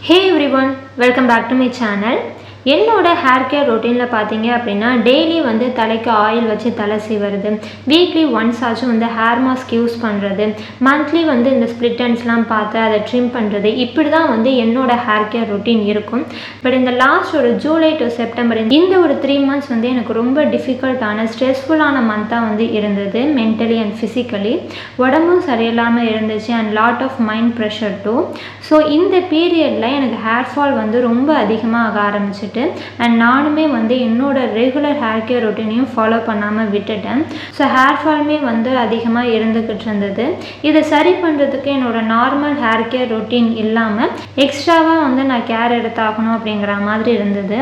Hey everyone, welcome back to my channel. என்னோட hair care ரொட்டீனில் பார்த்தீங்க அப்படின்னா டெய்லி வந்து தலைக்கு ஆயில் வச்சு தலை சீவுறது, வீக்லி ஒன்ஸ் ஆச்சும் வந்து ஹேர் மாஸ்க் யூஸ் பண்ணுறது, மந்த்லி வந்து இந்த ஸ்ப்ளிட் எண்ட்ஸ்லாம் பார்த்து அதை ட்ரிம் பண்ணுறது, இப்படி தான் வந்து என்னோட ஹேர் கேர் ரொட்டீன் இருக்கும். பட் இந்த லாஸ்ட் ஒரு ஜூலை டு செப்டம்பர் இந்த ஒரு 3 months வந்து எனக்கு ரொம்ப டிஃபிகல்ட்டான ஸ்ட்ரெஸ்ஃபுல்லான மந்த்தாக வந்து இருந்தது. மென்டலி அண்ட் ஃபிசிக்கலி உடம்பும் சரியில்லாமல் இருந்துச்சு and lot of mind pressure too. So இந்த பீரியடில் எனக்கு ஹேர் ஃபால் வந்து ரொம்ப அதிகமாக ஆக ஆரம்பிச்சிட்டு அண்ட் நானுமே வந்து என்னோட ரெகுலர் ஹேர் கேர் ரொட்டீனையும் ஃபாலோ பண்ணாமல் விட்டுட்டேன். ஸோ ஹேர் ஃபாலுமே வந்து அதிகமாக இருந்துக்கிட்டு இருந்தது. இதை சரி பண்ணுறதுக்கு என்னோட நார்மல் ஹேர் கேர் ரொட்டீன் இல்லாமல் எக்ஸ்ட்ராவாக வந்து நான் கேர் எடுத்தாகணும் அப்படிங்கிற மாதிரி இருந்தது.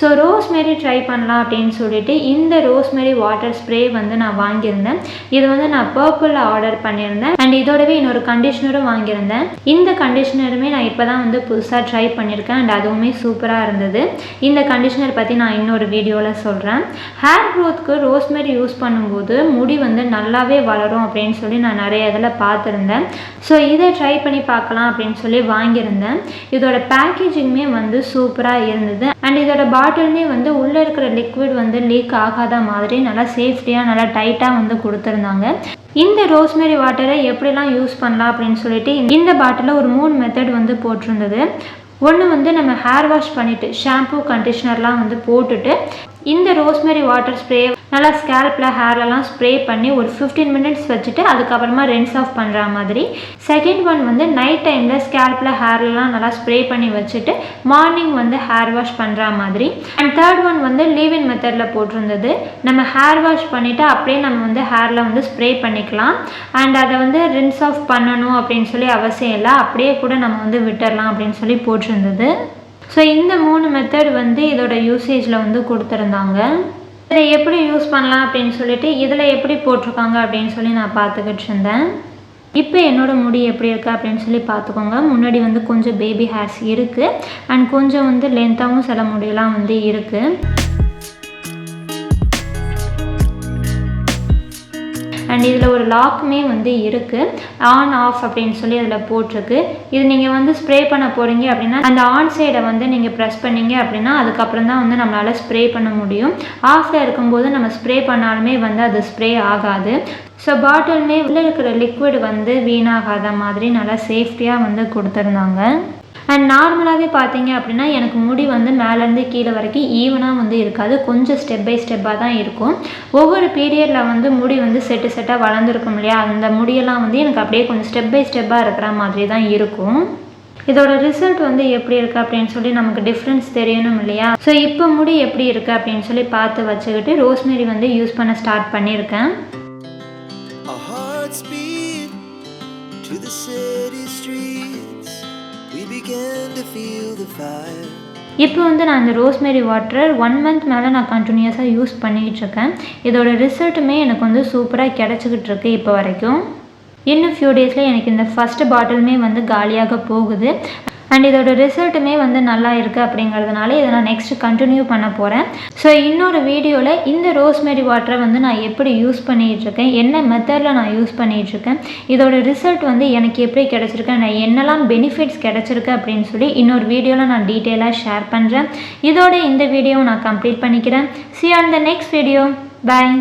ஸோ ரோஸ்மெரி ட்ரை பண்ணலாம் அப்படின்னு சொல்லிட்டு இந்த ரோஸ்மெரி வாட்டர் ஸ்ப்ரே வந்து நான் வாங்கியிருந்தேன். இது வந்து நான் பர்பிளில் ஆர்டர் பண்ணியிருந்தேன் அண்ட் இதோடவே இன்னொரு கண்டிஷ்னரும் வாங்கியிருந்தேன். இந்த கண்டிஷ்னருமே நான் இப்போ தான் வந்து புதுசாக ட்ரை பண்ணியிருக்கேன் அண்ட் அதுவுமே சூப்பராக இருந்தது. இந்த கண்டிஷனர் பற்றி நான் இன்னொரு வீடியோவில் சொல்கிறேன். ஹேர் க்ரோத்துக்கு ரோஸ்மெரி யூஸ் பண்ணும்போது முடி வந்து நல்லாவே வளரும் அப்படின்னு சொல்லி நான் நிறைய இதில் பார்த்துருந்தேன். ஸோ இதை ட்ரை பண்ணி பார்க்கலாம் அப்படின்னு சொல்லி வாங்கியிருந்தேன். இதோட பேக்கேஜிங்குமே வந்து சூப்பராக இருந்தது அண்ட் இதோட பாட்டிலுமே வந்து உள்ளே இருக்கிற லிக்விட் வந்து லீக் ஆகாத மாதிரி நல்லா சேஃப்டியாக நல்லா டைட்டாக வந்து கொடுத்துருந்தாங்க. இந்த ரோஸ்மெரி வாட்டரை எப்படிலாம் யூஸ் பண்ணலாம் அப்படின்னு சொல்லிட்டு இந்த பாட்டிலில் ஒரு 3 மெத்தட் வந்து போட்டிருந்தது. ஒன்று வந்து நம்ம ஹேர் வாஷ் பண்ணிவிட்டு ஷாம்பூ கண்டிஷ்னர்லாம் வந்து போட்டுட்டு இந்த ரோஸ்மெரி வாட்டர் ஸ்ப்ரே நல்லா ஸ்கேல்பில் ஹேர்லலாம் ஸ்ப்ரே பண்ணி ஒரு 15 minutes வச்சுட்டு அதுக்கப்புறமா ரென்ஸ் ஆஃப் பண்ணுற மாதிரி. செகண்ட் ஒன் வந்து நைட் டைமில் ஸ்கேல்பில் ஹேர்லலாம் நல்லா ஸ்ப்ரே பண்ணி வச்சுட்டு மார்னிங் வந்து ஹேர் வாஷ் பண்ணுற மாதிரி. அண்ட் தேர்ட் ஒன் வந்து லீவ் இன் மெத்தடில் போட்டிருந்தது. நம்ம ஹேர் வாஷ் பண்ணிவிட்டு அப்படியே நம்ம வந்து ஹேரில் வந்து ஸ்ப்ரே பண்ணிக்கலாம் அண்ட் அதை வந்து ரின்ஸ் ஆஃப் பண்ணணும் அப்படின்னு சொல்லி அவசியம் இல்லை, அப்படியே கூட நம்ம வந்து விட்டுடலாம் அப்படின்னு சொல்லி போட்டிருந்தது. ஸோ இந்த 3 மெத்தட் வந்து இதோட யூசேஜில் வந்து கொடுத்துருந்தாங்க. இதை எப்படி யூஸ் பண்ணலாம் அப்படின்னு சொல்லிட்டு இதில் எப்படி போட்டிருக்காங்க அப்படின்னு சொல்லி நான் பார்த்துக்கிட்டு இருந்தேன். இப்போ என்னோடய முடி எப்படி இருக்குது அப்படின்னு சொல்லி பார்த்துக்கோங்க. முன்னாடி வந்து கொஞ்சம் பேபி ஹேர்ஸ் இருக்குது அண்ட் கொஞ்சம் வந்து லென்த்தாகவும் சில முடியெல்லாம் வந்து இருக்குது. அண்ட் இதில் ஒரு லாக்குமே வந்து இருக்குது, ஆன் ஆஃப் அப்படின்னு சொல்லி அதில் போட்டிருக்கு. இது நீங்கள் வந்து ஸ்ப்ரே பண்ண போகிறீங்க அப்படின்னா அந்த ஆன் சைடை வந்து நீங்கள் ப்ரெஸ் பண்ணிங்க அப்படின்னா அதுக்கப்புறம் தான் வந்து நம்மளால் ஸ்ப்ரே பண்ண முடியும். ஆஃபில் இருக்கும்போது நம்ம ஸ்ப்ரே பண்ணாலுமே வந்து அது ஸ்ப்ரே ஆகாது. ஸோ பாட்டிலுமே உள்ளே இருக்கிற லிக்விட் வந்து வீணாகாத மாதிரி நல்லா சேஃப்டியாக வந்து கொடுத்துருந்தாங்க. அண்ட் நார்மலாகவே பார்த்தீங்க அப்படின்னா எனக்கு முடி வந்து மேலேருந்து கீழே வரைக்கும் ஈவனாக வந்து இருக்காது, கொஞ்சம் ஸ்டெப் பை ஸ்டெப்பாக தான் இருக்கும். ஒவ்வொரு பீரியடில் வந்து முடி வந்து செட்டாக வளர்ந்துருக்கும் இல்லையா, அந்த முடியெல்லாம் வந்து எனக்கு அப்படியே கொஞ்சம் ஸ்டெப் பை ஸ்டெப்பாக இருக்கிற மாதிரி தான் இருக்கும். இதோட ரிசல்ட் வந்து எப்படி இருக்குது அப்படின்னு சொல்லி நமக்கு டிஃப்ரென்ஸ் தெரியணும் இல்லையா. ஸோ இப்போ முடி எப்படி இருக்குது அப்படின்னு சொல்லி பார்த்து வச்சுக்கிட்டு ரோஸ்மெரி வந்து யூஸ் பண்ண ஸ்டார்ட் பண்ணியிருக்கேன். இப்போ வந்து நான் இந்த ரோஸ்மெரி வாட்டர் 1 month மேலே நான் கண்டினியூஸாக யூஸ் பண்ணிக்கிட்டு இருக்கேன். இதோட ரிசல்ட்டுமே எனக்கு வந்து சூப்பராக கிடச்சிக்கிட்டு இருக்கு இப்போ வரைக்கும். இன்னும் ஃபியூ டேஸில் எனக்கு இந்த ஃபஸ்ட்டு பாட்டிலுமே வந்து காலியாக போகுது அண்ட் இதோட ரிசல்ட்டுமே வந்து நல்லா இருக்குது அப்படிங்கிறதுனால இதை நான் நெக்ஸ்ட்டு கண்டினியூ பண்ண போகிறேன். ஸோ இன்னொரு வீடியோவில் இந்த ரோஸ்மெரி வாட்டரை வந்து நான் எப்படி யூஸ் பண்ணிகிட்ருக்கேன், என்ன மெத்தடில் நான் யூஸ் பண்ணிகிட்ருக்கேன், இதோட ரிசல்ட் வந்து எனக்கு எப்படி கிடச்சிருக்கு, நான் என்னெல்லாம் பெனிஃபிட்ஸ் கிடச்சிருக்கு அப்படின்னு சொல்லி இன்னொரு வீடியோவில் நான் டீட்டெயிலாக ஷேர் பண்ணுறேன். இதோட இந்த வீடியோவை நான் கம்ப்ளீட் பண்ணிக்கிறேன். See you on the next video. Bye.